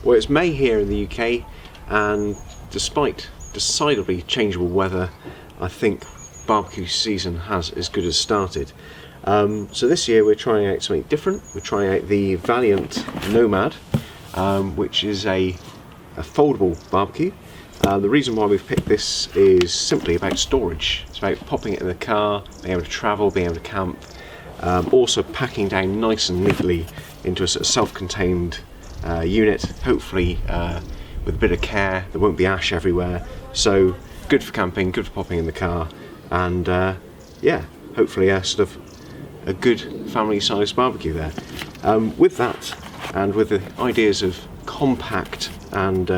Well, it's May here in the UK, and despite decidedly changeable weather, I think barbecue season has as good as started. So this year we're trying out something different. We're trying out the VALIANT Nomad, which is a foldable barbecue. The reason why we've picked this is simply about storage. It's about popping it in the car, being able to travel, being able to camp, also packing down nice and neatly into a sort of self-contained unit, hopefully with a bit of care. There won't be ash everywhere, so good for camping, good for popping in the car, and yeah, hopefully a sort of a good family-sized barbecue there. With that, and with the ideas of compact and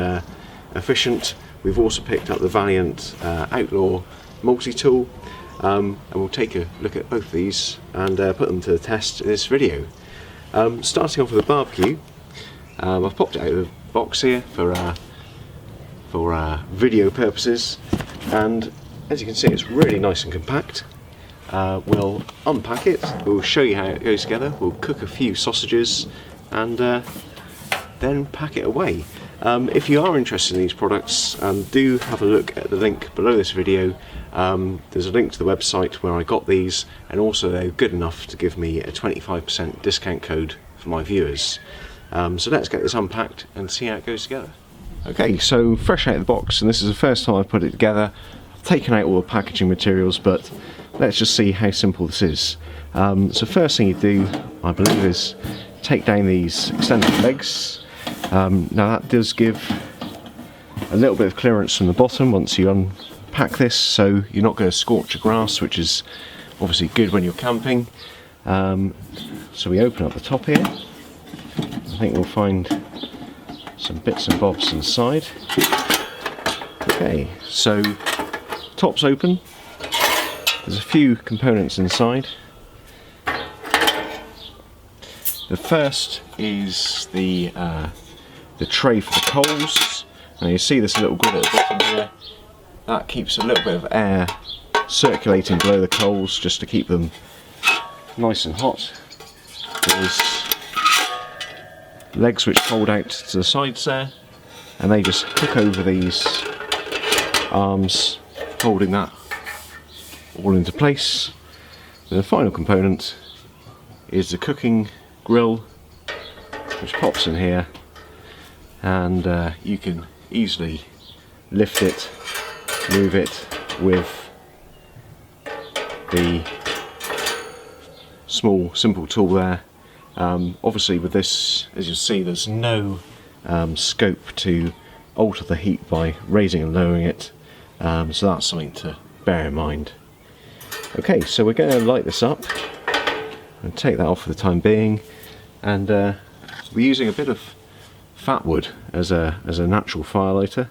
efficient, we've also picked up the VALIANT Outlaw multi-tool, and we'll take a look at both of these and put them to the test in this video. Starting off with the barbecue, I've popped it out of the box here for video purposes, and as you can see, it's really nice and compact. We'll unpack it, we'll show you how it goes together, we'll cook a few sausages, and then pack it away. If you are interested in these products, do have a look at the link below this video. There's a link to the website where I got these, and also they're good enough to give me a 25% discount code for my viewers. So let's get this unpacked and see how it goes together. Okay, so fresh out of the box, and this is the first time I've put it together. I've taken out all the packaging materials, but let's just see how simple this is. So first thing you do, I believe, is take down these extended legs. Now that does give a little bit of clearance from the bottom once you unpack this, so you're not going to scorch the grass, which is obviously good when you're camping. So we open up the top here. I think we'll find some bits and bobs inside. Okay, so top's open. There's a few components inside. The first is the tray for the coals. Now you see this little grid at the bottom here. That keeps a little bit of air circulating below the coals just to keep them nice and hot. There's legs which fold out to the sides there, and they just hook over these arms, holding that all into place. And the final component is the cooking grill, which pops in here, and you can easily lift it, move it with the small simple tool there. Obviously with this, as you'll see, there's no scope to alter the heat by raising and lowering it, so that's something to bear in mind. Okay, so we're going to light this up and take that off for the time being, and we're using a bit of fat wood as a natural fire lighter,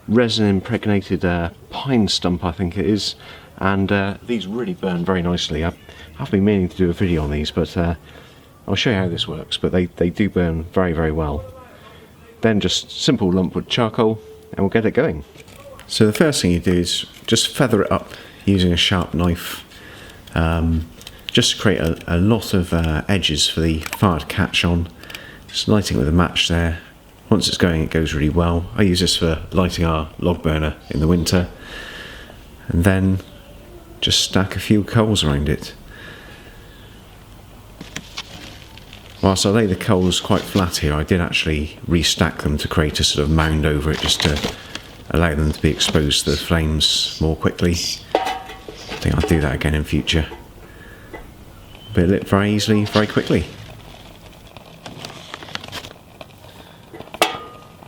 resin impregnated pine stump I think it is, and these really burn very nicely. I've been meaning to do a video on these, but I'll show you how this works, but they do burn very, very well. Then just simple lumpwood charcoal, and we'll get it going. So the first thing you do is just feather it up using a sharp knife, just to create a lot of edges for the fire to catch on. Just lighting it with a match there. Once it's going, it goes really well. I use this for lighting our log burner in the winter, and then just stack a few coals around it. Whilst I lay the coals quite flat here, I did actually restack them to create a sort of mound over it, just to allow them to be exposed to the flames more quickly. I think I'll do that again in future. But it lit very easily, very quickly.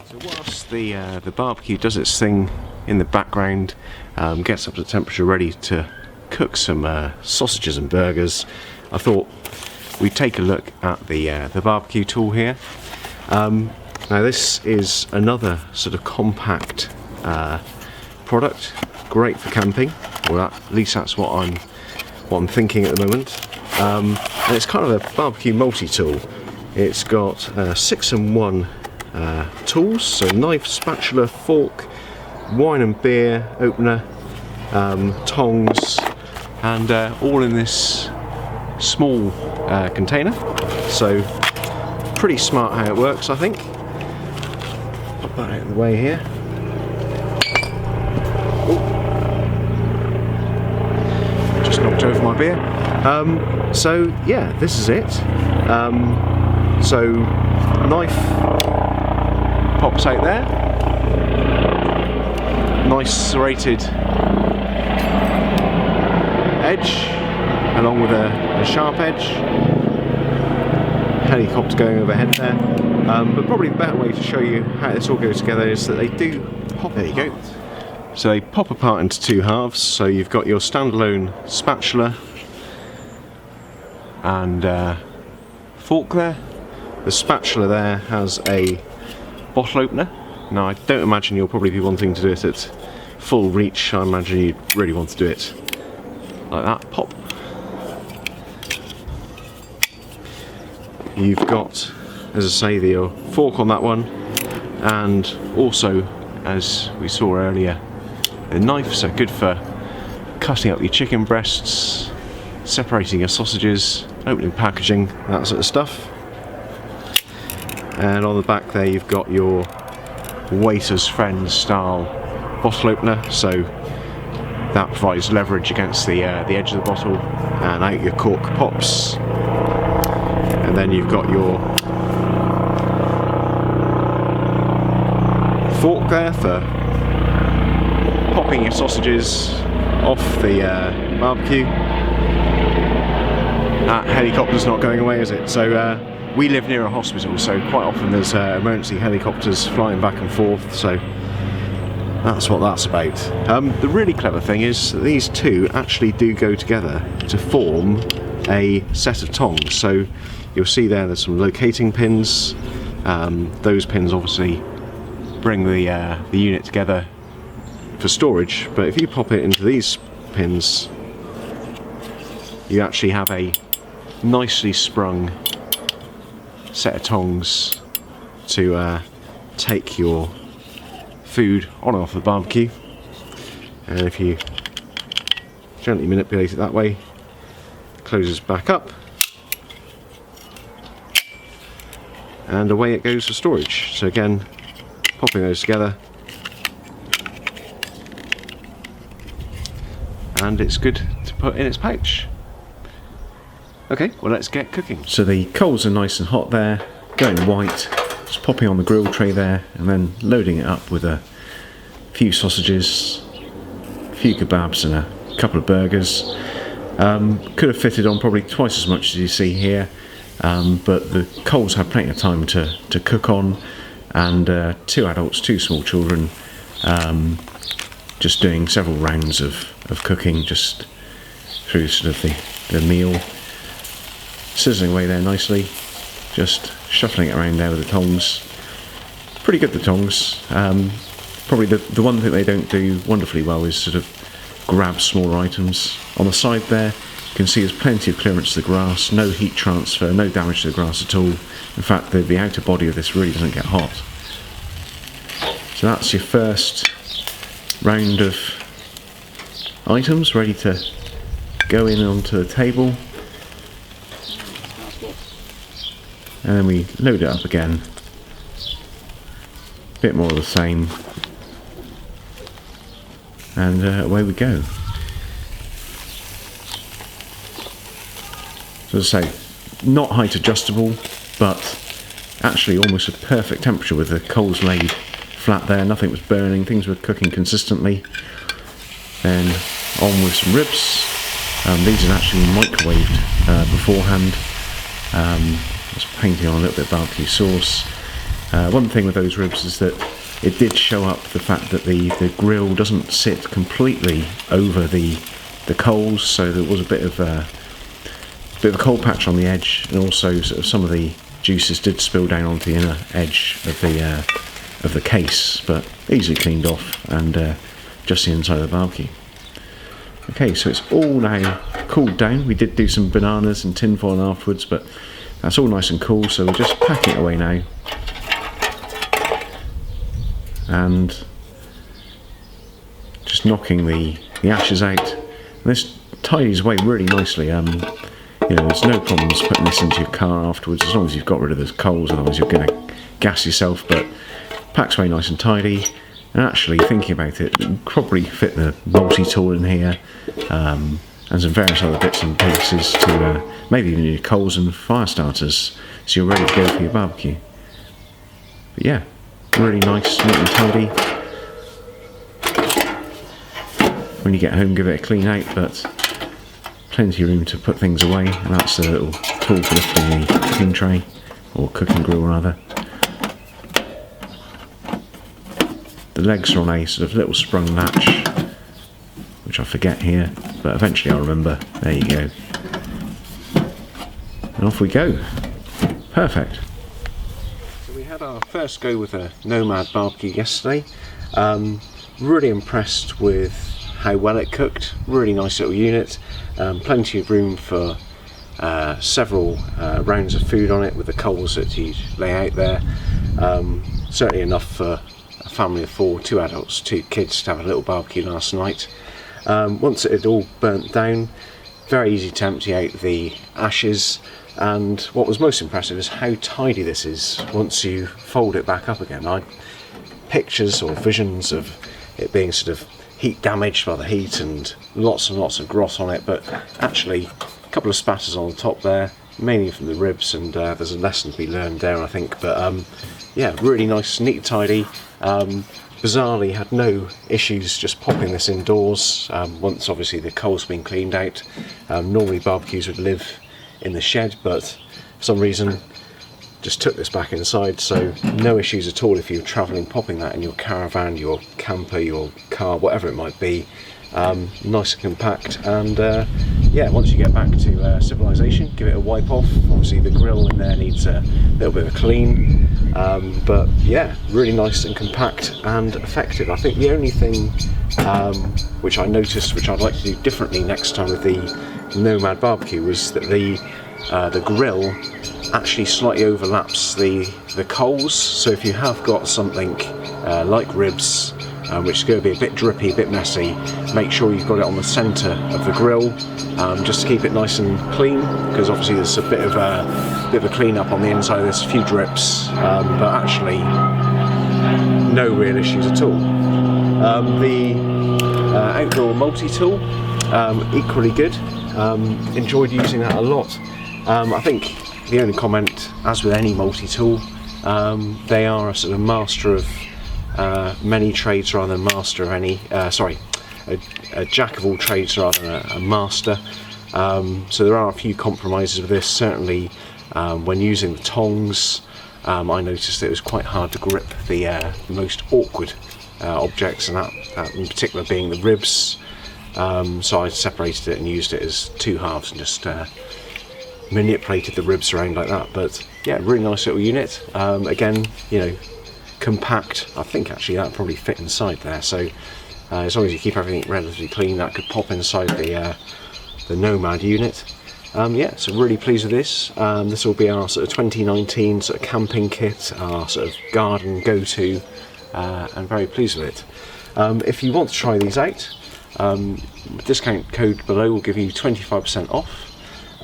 So whilst the barbecue does its thing in the background, gets up to temperature ready to cook some sausages and burgers, I thought we'd take a look at the barbecue tool here. Now this is another sort of compact product, great for camping, or at least that's what I'm thinking at the moment. And it's kind of a barbecue multi-tool. It's got 6-in-1 tools, so knife, spatula, fork, wine and beer opener, tongs, and all in this small container. So pretty smart how it works, I think. that out of the way here. Ooh. Just knocked over my beer. So yeah, this is it. So knife pops out there. Nice serrated edge, along with a sharp edge. Helicopter going overhead there. But probably the better way to show you how this all goes together is that they do pop. There you go. So they pop apart into two halves. So you've got your standalone spatula and fork there. The spatula there has a bottle opener. Now I don't imagine you'll probably be wanting to do it at full reach. I imagine you'd really want to do it like that. Pop. You've got, as I say, the fork on that one, and also, as we saw earlier, the knife. So good for cutting up your chicken breasts, separating your sausages, opening packaging, that sort of stuff. And on the back there you've got your waiter's friend style bottle opener, so that provides leverage against the edge of the bottle, and out your cork pops. And then you've got your fork there for popping your sausages off the barbecue. That helicopter's not going away, is it? So we live near a hospital, so quite often there's emergency helicopters flying back and forth, so that's what that's about. The really clever thing is that these two actually do go together to form a set of tongs. So you'll see there's some locating pins. Those pins obviously bring the unit together for storage, but if you pop it into these pins, you actually have a nicely sprung set of tongs to take your food on and off the barbecue. And if you gently manipulate it that way, it closes back up, and away it goes for storage. So again, popping those together, and it's good to put in its pouch. Okay, well let's get cooking. So the coals are nice and hot there, going white, just popping on the grill tray there, and then loading it up with a few sausages, a few kebabs and a couple of burgers. Could have fitted on probably twice as much as you see here, but the coals had plenty of time to cook on, and two adults, two small children, just doing several rounds of cooking just through sort of the meal. Sizzling away there nicely, just shuffling it around there with the tongs. Pretty good, the tongs. Probably the one thing they don't do wonderfully well is sort of grab smaller items. On the side there you can see there's plenty of clearance to the grass, no heat transfer, no damage to the grass at all. In fact, the outer body of this really doesn't get hot. So that's your first round of items ready to go in onto the table. And then we load it up again. A bit more of the same. And away we go. So as I say, not height adjustable, but actually almost a perfect temperature with the coals laid flat there. Nothing was burning, things were cooking consistently. Then on with some ribs. These are actually microwaved beforehand. Just painting on a little bit of barbecue sauce. One thing with those ribs is that it did show up the fact that the grill doesn't sit completely over the coals, so there was a bit of a coal patch on the edge, and also sort of some of the juices did spill down onto the inner edge of the case, but easily cleaned off, and just the inside of the barbecue. Okay, so it's all now cooled down. We did do some bananas and tin foil afterwards, but that's all nice and cool, so we'll just pack it away now. And just knocking the ashes out. And this tidies away really nicely. There's no problems putting this into your car afterwards, as long as you've got rid of those coals, otherwise you're going to gas yourself. But packs away nice and tidy. And actually, thinking about it, you probably fit the multi-tool in here, and some various other bits and pieces to maybe even your coals and fire starters, so you're ready to go for your barbecue. But yeah, really nice, neat and tidy. When you get home, give it a clean out, but plenty of room to put things away. And that's a little tool for lifting the cooking tray, or cooking grill rather. The legs are on a sort of little sprung latch, which I forget here, but eventually I'll remember. There you go. And off we go. Perfect. So we had our first go with a Nomad barbecue yesterday. Really impressed with how well it cooked. Really nice little unit. Plenty of room for several rounds of food on it with the coals that you lay out there. Certainly enough for a family of 4, 2 adults, 2 kids to have a little barbecue last night. Once it had all burnt down, very easy to empty out the ashes, and what was most impressive is how tidy this is once you fold it back up again. I had pictures or visions of it being sort of heat damaged by the heat and lots of gross on it, but actually a couple of spatters on the top there, mainly from the ribs, and there's a lesson to be learned there, I think. But yeah, really nice, neat, tidy. Bizarrely had no issues just popping this indoors once obviously the coal's been cleaned out. Normally barbecues would live in the shed, but for some reason just took this back inside, so no issues at all if you're travelling, popping that in your caravan, your camper, your car, whatever it might be. Nice and compact, and yeah, once you get back to civilization, give it a wipe off. Obviously the grill in there needs a little bit of a clean, but yeah, really nice and compact and effective. I think the only thing which I noticed, which I'd like to do differently next time with the Nomad barbecue, was that the grill actually slightly overlaps the coals. So if you have got something like ribs, which is going to be a bit drippy, a bit messy, make sure you've got it on the centre of the grill, just to keep it nice and clean, because obviously there's a bit of a clean up on the inside. There's a few drips, but actually no real issues at all. The Outlaw multi-tool, equally good. Enjoyed using that a lot. I think the only comment, as with any multi-tool, they are a sort of master of many trades rather than master of any, a jack of all trades rather than a master. So there are a few compromises with this. Certainly when using the tongs, I noticed that it was quite hard to grip the most awkward objects, and that in particular being the ribs. So I separated it and used it as 2 halves and just manipulated the ribs around like that. But yeah, really nice little unit. Again, you know, compact. I think actually that probably fit inside there, so as long as you keep everything relatively clean, that could pop inside the Nomad unit. Yeah, so really pleased with this. This will be our sort of 2019 sort of camping kit, our sort of garden go-to, and very pleased with it. If you want to try these out, discount code below will give you 25% off.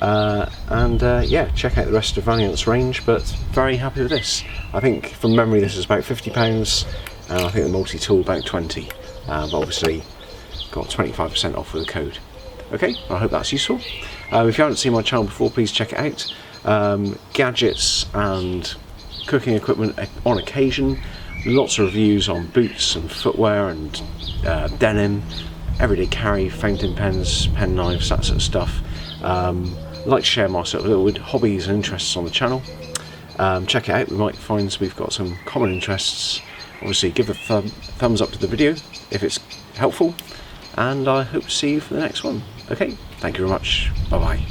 Yeah, check out the rest of Valiant's range, but very happy with this. I think from memory this is about £50, and I think the multi-tool about 20, but obviously got 25% off with the code. Okay, I hope that's useful. If you haven't seen my channel before, please check it out. Gadgets and cooking equipment on occasion, lots of reviews on boots and footwear and denim, everyday carry, fountain pens, pen knives, that sort of stuff. Like to share my sort of little hobbies and interests on the channel. Check it out, we might find we've got some common interests. Obviously give a thumbs up to the video if it's helpful, and I hope to see you for the next one. Okay, thank you very much, bye bye.